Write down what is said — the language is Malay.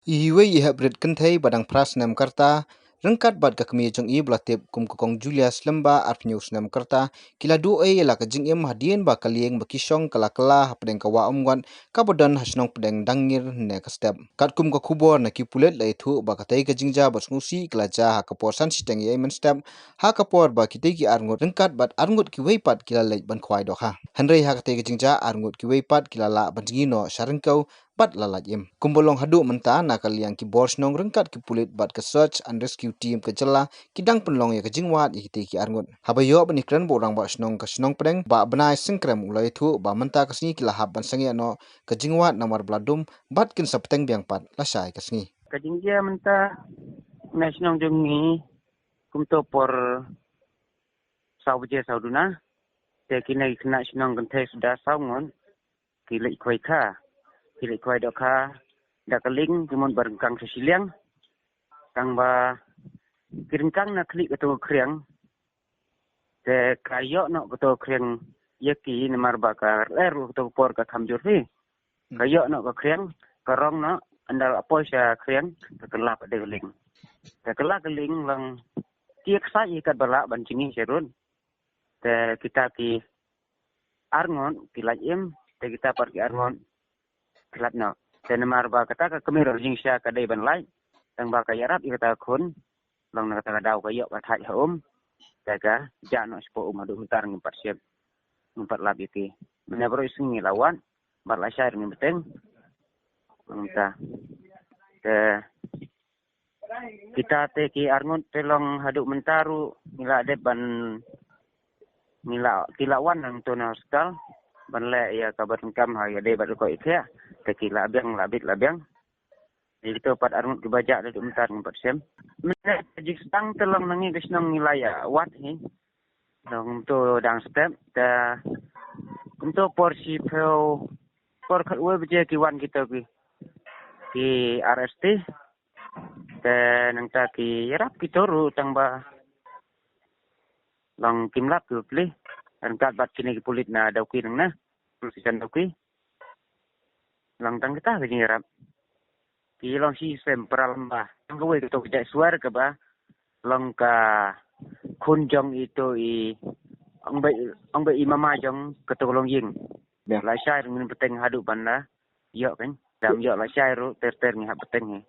Iwe hybrid kentai badang pras nem karta rengkat bad ka kemi jong i blatip kum kokong Julius lemba arpnews nem karta kila du e la ka jing im hadien ba kalieng ba kisong kala kala hapdeng ka wa umwan ka bodan hasnong pedeng dangir ne ka step kat kum ka kubor na ki pulet la itu ba ka tai ka jingja ba snusi kala ja ha ka porsan siteng ye men step ha ka por ba ki tai ki arngut rengkat bad arngut ki weipat kila lej ban khwai do ha hanrei ha ka tai ka jingja arngut ki weipat kila la ban jingino sarengkau bat lalaj im kumbolong hadu menta na kaliang ki bors nong rengkat ki pulit bat ke search and rescue team ke jela kidang penlong ya ke jingwat ikiti ki arngut habayo benikran borang ba snong ke snong pedeng ba benai singkrem ulai thu ba menta ke sni kila hab ban sangi no ke jingwat namar bladum bat kin sapteng biang pat la sai ke sni Kajingja menta nasional jungi kumto por saubje sauduna te kinai kena sinong genthe sudah saungon kilai khoi kha kilai khoi do kha dakaling kumon barengkang sesiliang kang ba kiringkang na klik ketu kriang te kayo no ketu kriang yeki namar bakar leru ketu por ka khamjur fi kayo no ka kriang karong no andal apo sya kriang kelap dekaling te kelak keling lang tiek sa ikat bala bancingi serun te kita ki arngon kilaim te kita pergi arngon kilat no te namar ba kata ka kemiro jingsya ka dei ban lai tang ba ka yarap ikata khun lang na kata dau ka yo ka thai hom te ka jano spo adu utar ngimpat siap ngimpat lab iki menabro isingi lawan bar la syair ngim beteng ngta te kita te ki arngon telong haduk mentaru mila deban mila kilawan nang tuna hospital banle ya kabar kam ha ya de bad ko ikya te kila biang labit labiang jadi to pat arngot dibaja de mentar ngimpat sem mene jik stang telong nangi gesnong ngilaya wat hi dong to dang step ta untuk porsi pel por khatwe beje ki wan kita ki RST te nang ta ki yarap ki toru tang ba long kimlap tu pli dan kat bat kini ki pulit na dauki nang na proses dauki long tang kita ni yarap ki long si sem pralamba tang we to ki suar ka ba long ka khunjong itu i ang bai mama jong ketolong ying la sai ngin peteng hadu banda yo kan dam yo la sai ru ter ter ni ha peteng